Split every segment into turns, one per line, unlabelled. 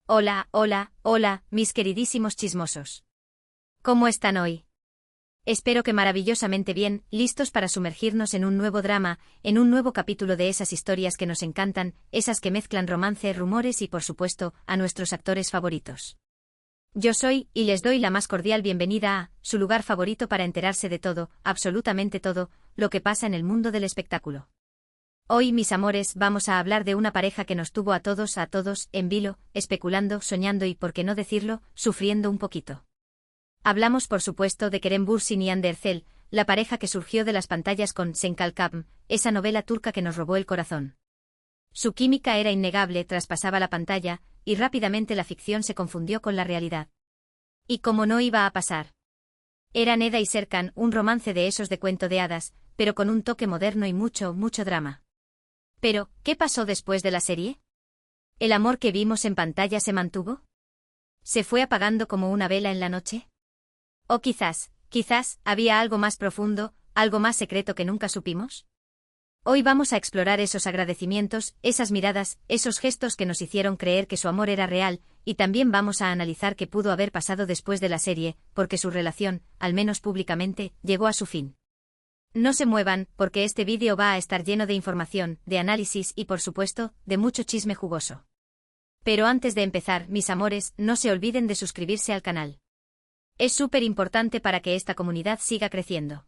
Hola, hola, hola, mis queridísimos chismosos. ¿Cómo están hoy? Espero que maravillosamente bien, listos para sumergirnos en un nuevo drama, en un nuevo capítulo de esas historias que nos encantan, esas que mezclan romance, rumores y, por supuesto, a nuestros actores favoritos. Yo soy, y les doy la más cordial bienvenida a, su lugar favorito para enterarse de todo, absolutamente todo, lo que pasa en el mundo del espectáculo. Hoy, mis amores, vamos a hablar de una pareja que nos tuvo a todos, en vilo, especulando, soñando y, por qué no decirlo, sufriendo un poquito. Hablamos, por supuesto, de Kerem Bürsin y Hande Erçel, la pareja que surgió de las pantallas con Sen Kalkam, esa novela turca que nos robó el corazón. Su química era innegable, traspasaba la pantalla, y rápidamente la ficción se confundió con la realidad. Y como no iba a pasar. Era Neda y Serkan, un romance de esos de cuento de hadas, pero con un toque moderno y mucho, mucho drama. Pero, ¿qué pasó después de la serie? ¿El amor que vimos en pantalla se mantuvo? ¿Se fue apagando como una vela en la noche? ¿O quizás, había algo más profundo, algo más secreto que nunca supimos? Hoy vamos a explorar esos agradecimientos, esas miradas, esos gestos que nos hicieron creer que su amor era real, y también vamos a analizar qué pudo haber pasado después de la serie, porque su relación, al menos públicamente, llegó a su fin. No se muevan, porque este vídeo va a estar lleno de información, de análisis y, por supuesto, de mucho chisme jugoso. Pero antes de empezar, mis amores, no se olviden de suscribirse al canal. Es súper importante para que esta comunidad siga creciendo.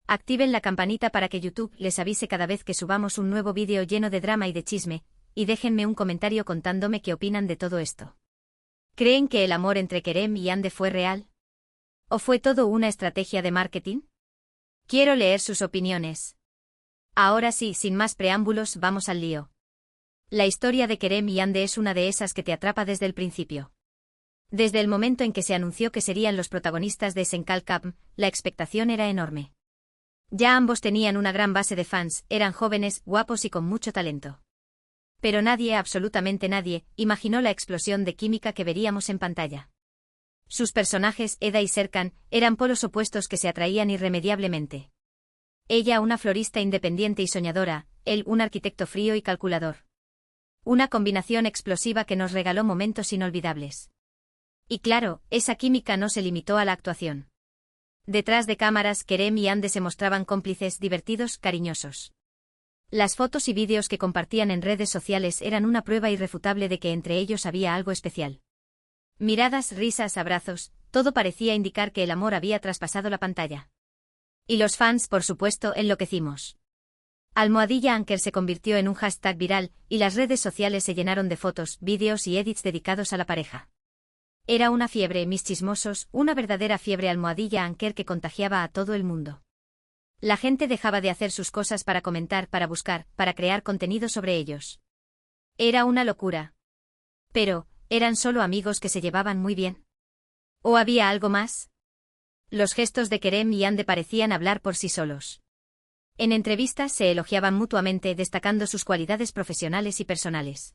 Activen la campanita para que YouTube les avise cada vez que subamos un nuevo vídeo lleno de drama y de chisme, y déjenme un comentario contándome qué opinan de todo esto. ¿Creen que el amor entre Kerem y Hande fue real? ¿O fue todo una estrategia de marketing? Quiero leer sus opiniones. Ahora sí, sin más preámbulos, vamos al lío. La historia de Kerem y Hande es una de esas que te atrapa desde el principio. Desde el momento en que se anunció que serían los protagonistas de Sen Kalkam, la expectación era enorme. Ya ambos tenían una gran base de fans, eran jóvenes, guapos y con mucho talento. Pero nadie, absolutamente nadie, imaginó la explosión de química que veríamos en pantalla. Sus personajes, Eda y Serkan, eran polos opuestos que se atraían irremediablemente. Ella una florista independiente y soñadora, él un arquitecto frío y calculador. Una combinación explosiva que nos regaló momentos inolvidables. Y claro, esa química no se limitó a la actuación. Detrás de cámaras, Kerem y Hande se mostraban cómplices, divertidos, cariñosos. Las fotos y vídeos que compartían en redes sociales eran una prueba irrefutable de que entre ellos había algo especial. Miradas, risas, abrazos, todo parecía indicar que el amor había traspasado la pantalla. Y los fans, por supuesto, enloquecimos. Almohadilla Anker se convirtió en un hashtag viral, y las redes sociales se llenaron de fotos, vídeos y edits dedicados a la pareja. Era una fiebre, mis chismosos, una verdadera fiebre Almohadilla Anker que contagiaba a todo el mundo. La gente dejaba de hacer sus cosas para comentar, para buscar, para crear contenido sobre ellos. Era una locura. Pero, ¿eran solo amigos que se llevaban muy bien? ¿O había algo más? Los gestos de Kerem y Hande parecían hablar por sí solos. En entrevistas se elogiaban mutuamente, destacando sus cualidades profesionales y personales.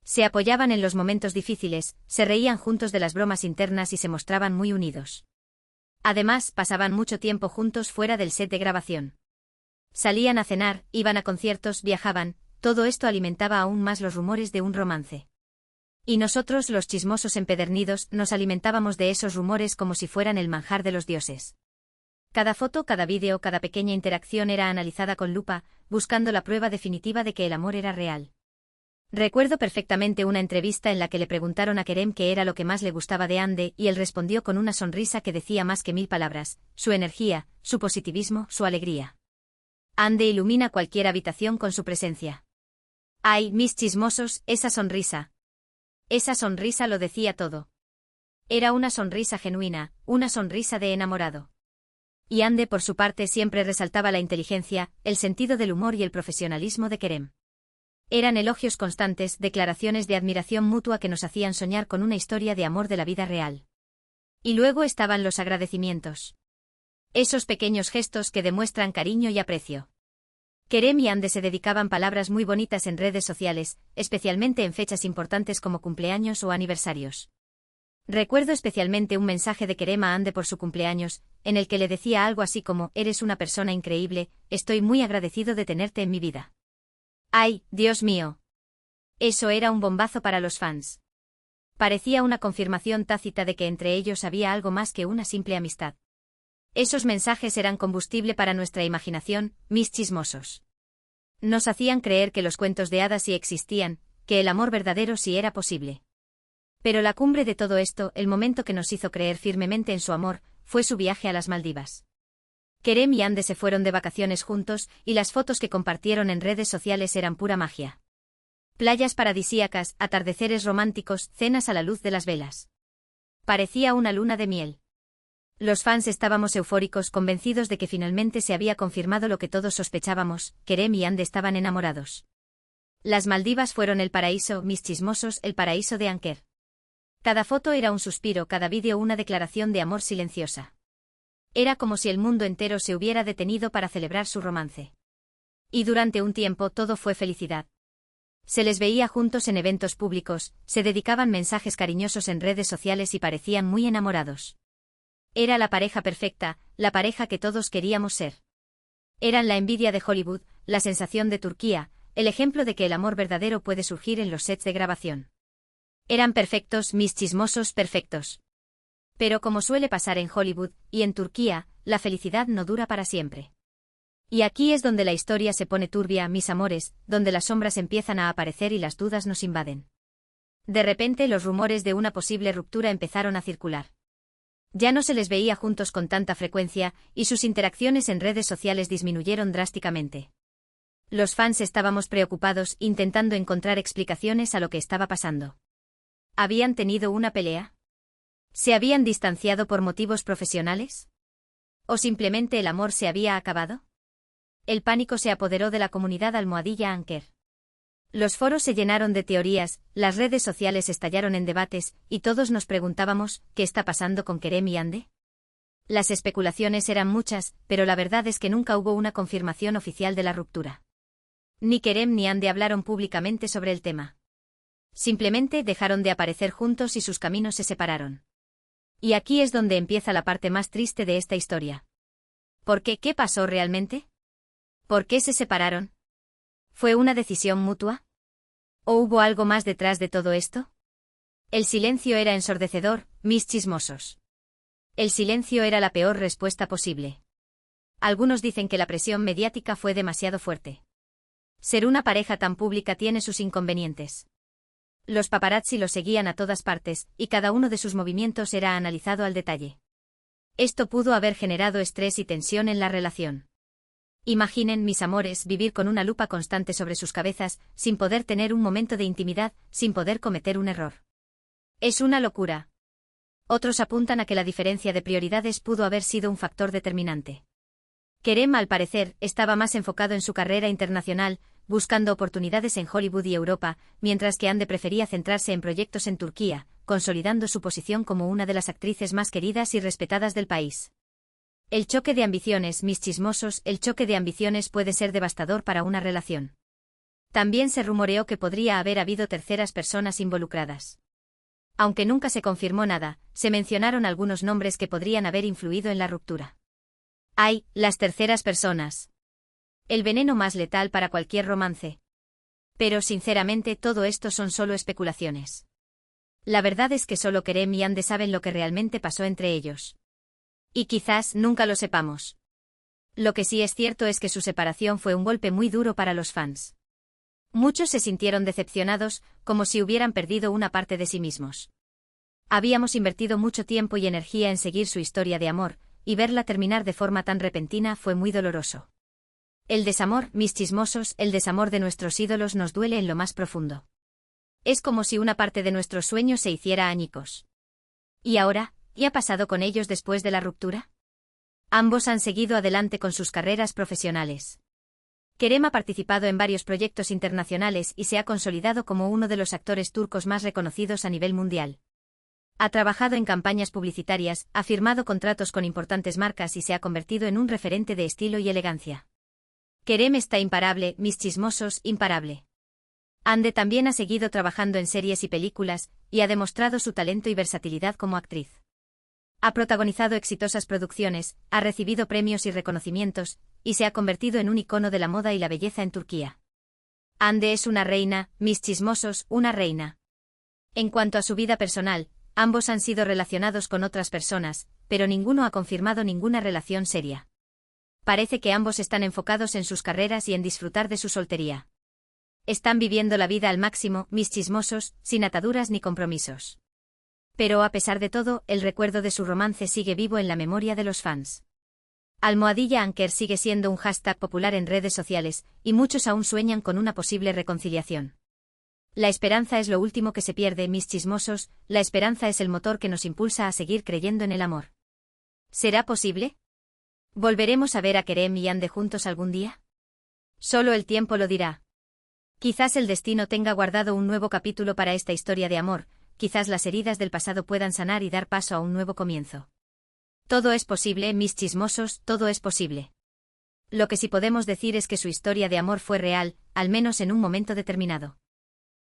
Se apoyaban en los momentos difíciles, se reían juntos de las bromas internas y se mostraban muy unidos. Además, pasaban mucho tiempo juntos fuera del set de grabación. Salían a cenar, iban a conciertos, viajaban, todo esto alimentaba aún más los rumores de un romance. Y nosotros, los chismosos empedernidos, nos alimentábamos de esos rumores como si fueran el manjar de los dioses. Cada foto, cada vídeo, cada pequeña interacción era analizada con lupa, buscando la prueba definitiva de que el amor era real. Recuerdo perfectamente una entrevista en la que le preguntaron a Kerem qué era lo que más le gustaba de Hande y él respondió con una sonrisa que decía más que 1000 palabras, su energía, su positivismo, su alegría. Hande ilumina cualquier habitación con su presencia. ¡Ay, mis chismosos, esa sonrisa! Esa sonrisa lo decía todo. Era una sonrisa genuina, una sonrisa de enamorado. Y Hande por su parte siempre resaltaba la inteligencia, el sentido del humor y el profesionalismo de Kerem. Eran elogios constantes, declaraciones de admiración mutua que nos hacían soñar con una historia de amor de la vida real. Y luego estaban los agradecimientos. Esos pequeños gestos que demuestran cariño y aprecio. Kerem y Hande se dedicaban palabras muy bonitas en redes sociales, especialmente en fechas importantes como cumpleaños o aniversarios. Recuerdo especialmente un mensaje de Kerem a Hande por su cumpleaños, en el que le decía algo así como: eres una persona increíble, estoy muy agradecido de tenerte en mi vida. ¡Ay, Dios mío! Eso era un bombazo para los fans. Parecía una confirmación tácita de que entre ellos había algo más que una simple amistad. Esos mensajes eran combustible para nuestra imaginación, mis chismosos. Nos hacían creer que los cuentos de hadas sí existían, que el amor verdadero sí era posible. Pero la cumbre de todo esto, el momento que nos hizo creer firmemente en su amor, fue su viaje a las Maldivas. Kerem y Ande se fueron de vacaciones juntos, y las fotos que compartieron en redes sociales eran pura magia. Playas paradisíacas, atardeceres románticos, cenas a la luz de las velas. Parecía una luna de miel. Los fans estábamos eufóricos, convencidos de que finalmente se había confirmado lo que todos sospechábamos: Kerem y Ande estaban enamorados. Las Maldivas fueron el paraíso, mis chismosos, el paraíso de Anker. Cada foto era un suspiro, cada vídeo una declaración de amor silenciosa. Era como si el mundo entero se hubiera detenido para celebrar su romance. Y durante un tiempo todo fue felicidad. Se les veía juntos en eventos públicos, se dedicaban mensajes cariñosos en redes sociales y parecían muy enamorados. Era la pareja perfecta, la pareja que todos queríamos ser. Eran la envidia de Hollywood, la sensación de Turquía, el ejemplo de que el amor verdadero puede surgir en los sets de grabación. Eran perfectos, mis chismosos, perfectos. Pero como suele pasar en Hollywood y en Turquía, la felicidad no dura para siempre. Y aquí es donde la historia se pone turbia, mis amores, donde las sombras empiezan a aparecer y las dudas nos invaden. De repente los rumores de una posible ruptura empezaron a circular. Ya no se les veía juntos con tanta frecuencia, y sus interacciones en redes sociales disminuyeron drásticamente. Los fans estábamos preocupados, intentando encontrar explicaciones a lo que estaba pasando. ¿Habían tenido una pelea? ¿Se habían distanciado por motivos profesionales? ¿O simplemente el amor se había acabado? El pánico se apoderó de la comunidad almohadilla Anker. Los foros se llenaron de teorías, las redes sociales estallaron en debates, y todos nos preguntábamos, ¿qué está pasando con Kerem y Ande? Las especulaciones eran muchas, pero la verdad es que nunca hubo una confirmación oficial de la ruptura. Ni Kerem ni Ande hablaron públicamente sobre el tema. Simplemente dejaron de aparecer juntos y sus caminos se separaron. Y aquí es donde empieza la parte más triste de esta historia. ¿Por qué? ¿Qué pasó realmente? ¿Por qué se separaron? ¿Fue una decisión mutua? ¿O hubo algo más detrás de todo esto? El silencio era ensordecedor, mis chismosos. El silencio era la peor respuesta posible. Algunos dicen que la presión mediática fue demasiado fuerte. Ser una pareja tan pública tiene sus inconvenientes. Los paparazzi lo seguían a todas partes, y cada uno de sus movimientos era analizado al detalle. Esto pudo haber generado estrés y tensión en la relación. Imaginen, mis amores, vivir con una lupa constante sobre sus cabezas, sin poder tener un momento de intimidad, sin poder cometer un error. Es una locura. Otros apuntan a que la diferencia de prioridades pudo haber sido un factor determinante. Kerem, al parecer, estaba más enfocado en su carrera internacional, buscando oportunidades en Hollywood y Europa, mientras que Ande prefería centrarse en proyectos en Turquía, consolidando su posición como una de las actrices más queridas y respetadas del país. El choque de ambiciones, mis chismosos, el choque de ambiciones puede ser devastador para una relación. También se rumoreó que podría haber habido terceras personas involucradas. Aunque nunca se confirmó nada, se mencionaron algunos nombres que podrían haber influido en la ruptura. ¡Ay, las terceras personas! El veneno más letal para cualquier romance. Pero sinceramente todo esto son solo especulaciones. La verdad es que solo Kerem y Ande saben lo que realmente pasó entre ellos. Y quizás nunca lo sepamos. Lo que sí es cierto es que su separación fue un golpe muy duro para los fans. Muchos se sintieron decepcionados, como si hubieran perdido una parte de sí mismos. Habíamos invertido mucho tiempo y energía en seguir su historia de amor, y verla terminar de forma tan repentina fue muy doloroso. El desamor, mis chismosos, el desamor de nuestros ídolos nos duele en lo más profundo. Es como si una parte de nuestros sueños se hiciera añicos. ¿Y ahora? ¿Qué ha pasado con ellos después de la ruptura? Ambos han seguido adelante con sus carreras profesionales. Kerem ha participado en varios proyectos internacionales y se ha consolidado como uno de los actores turcos más reconocidos a nivel mundial. Ha trabajado en campañas publicitarias, ha firmado contratos con importantes marcas y se ha convertido en un referente de estilo y elegancia. Kerem está imparable, mis chismosos, imparable. Ande también ha seguido trabajando en series y películas, y ha demostrado su talento y versatilidad como actriz. Ha protagonizado exitosas producciones, ha recibido premios y reconocimientos, y se ha convertido en un icono de la moda y la belleza en Turquía. Ande es una reina, mis chismosos, una reina. En cuanto a su vida personal, ambos han sido relacionados con otras personas, pero ninguno ha confirmado ninguna relación seria. Parece que ambos están enfocados en sus carreras y en disfrutar de su soltería. Están viviendo la vida al máximo, mis chismosos, sin ataduras ni compromisos. Pero a pesar de todo, el recuerdo de su romance sigue vivo en la memoria de los fans. @Anker sigue siendo un hashtag popular en redes sociales, y muchos aún sueñan con una posible reconciliación. La esperanza es lo último que se pierde, mis chismosos, la esperanza es el motor que nos impulsa a seguir creyendo en el amor. ¿Será posible? ¿Volveremos a ver a Kerem y Yandhi juntos algún día? Solo el tiempo lo dirá. Quizás el destino tenga guardado un nuevo capítulo para esta historia de amor, quizás las heridas del pasado puedan sanar y dar paso a un nuevo comienzo. Todo es posible, mis chismosos, todo es posible. Lo que sí podemos decir es que su historia de amor fue real, al menos en un momento determinado.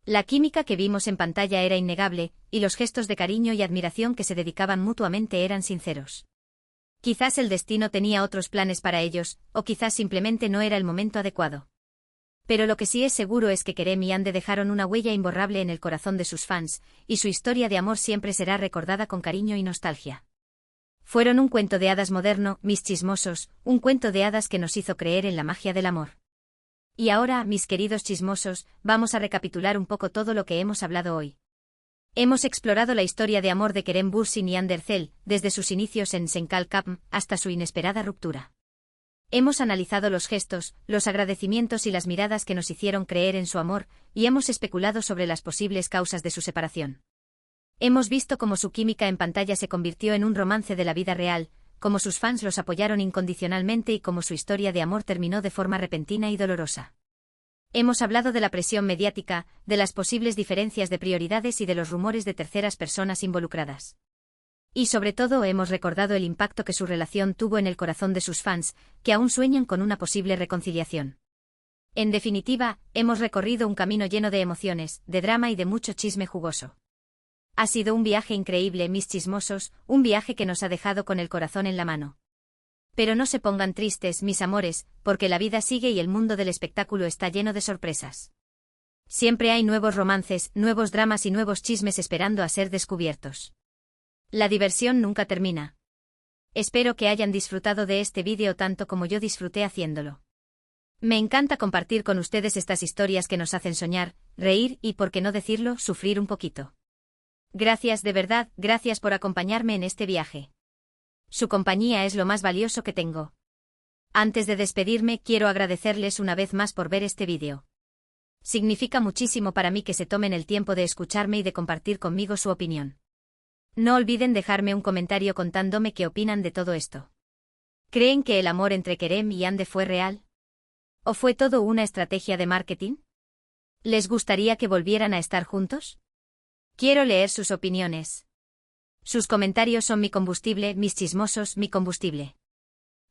La química que vimos en pantalla era innegable, y los gestos de cariño y admiración que se dedicaban mutuamente eran sinceros. Quizás el destino tenía otros planes para ellos, o quizás simplemente no era el momento adecuado. Pero lo que sí es seguro es que Kerem y Yandhi dejaron una huella imborrable en el corazón de sus fans, y su historia de amor siempre será recordada con cariño y nostalgia. Fueron un cuento de hadas moderno, mis chismosos, un cuento de hadas que nos hizo creer en la magia del amor. Y ahora, mis queridos chismosos, vamos a recapitular un poco todo lo que hemos hablado hoy. Hemos explorado la historia de amor de Kerem Bürsin y Yandhi Erçel, desde sus inicios en Senkal Kapm hasta su inesperada ruptura. Hemos analizado los gestos, los agradecimientos y las miradas que nos hicieron creer en su amor, y hemos especulado sobre las posibles causas de su separación. Hemos visto cómo su química en pantalla se convirtió en un romance de la vida real, cómo sus fans los apoyaron incondicionalmente y cómo su historia de amor terminó de forma repentina y dolorosa. Hemos hablado de la presión mediática, de las posibles diferencias de prioridades y de los rumores de terceras personas involucradas. Y sobre todo hemos recordado el impacto que su relación tuvo en el corazón de sus fans, que aún sueñan con una posible reconciliación. En definitiva, hemos recorrido un camino lleno de emociones, de drama y de mucho chisme jugoso. Ha sido un viaje increíble, mis chismosos, un viaje que nos ha dejado con el corazón en la mano. Pero no se pongan tristes, mis amores, porque la vida sigue y el mundo del espectáculo está lleno de sorpresas. Siempre hay nuevos romances, nuevos dramas y nuevos chismes esperando a ser descubiertos. La diversión nunca termina. Espero que hayan disfrutado de este vídeo tanto como yo disfruté haciéndolo. Me encanta compartir con ustedes estas historias que nos hacen soñar, reír y, por qué no decirlo, sufrir un poquito. Gracias de verdad, gracias por acompañarme en este viaje. Su compañía es lo más valioso que tengo. Antes de despedirme, quiero agradecerles una vez más por ver este vídeo. Significa muchísimo para mí que se tomen el tiempo de escucharme y de compartir conmigo su opinión. No olviden dejarme un comentario contándome qué opinan de todo esto. ¿Creen que el amor entre Kerem y Yandhi fue real? ¿O fue todo una estrategia de marketing? ¿Les gustaría que volvieran a estar juntos? Quiero leer sus opiniones. Sus comentarios son mi combustible, mis chismosos, mi combustible.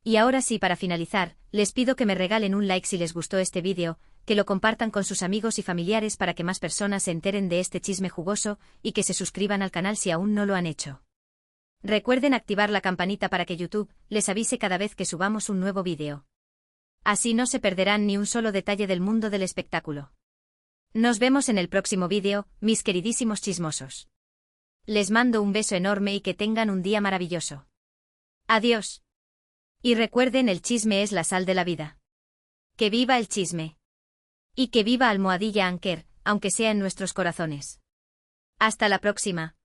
Y ahora sí, para finalizar, les pido que me regalen un like si les gustó este vídeo, que lo compartan con sus amigos y familiares para que más personas se enteren de este chisme jugoso, y que se suscriban al canal si aún no lo han hecho. Recuerden activar la campanita para que YouTube les avise cada vez que subamos un nuevo vídeo. Así no se perderán ni un solo detalle del mundo del espectáculo. Nos vemos en el próximo vídeo, mis queridísimos chismosos. Les mando un beso enorme y que tengan un día maravilloso. Adiós. Y recuerden, el chisme es la sal de la vida. ¡Que viva el chisme! Y que viva @Anker, aunque sea en nuestros corazones. Hasta la próxima.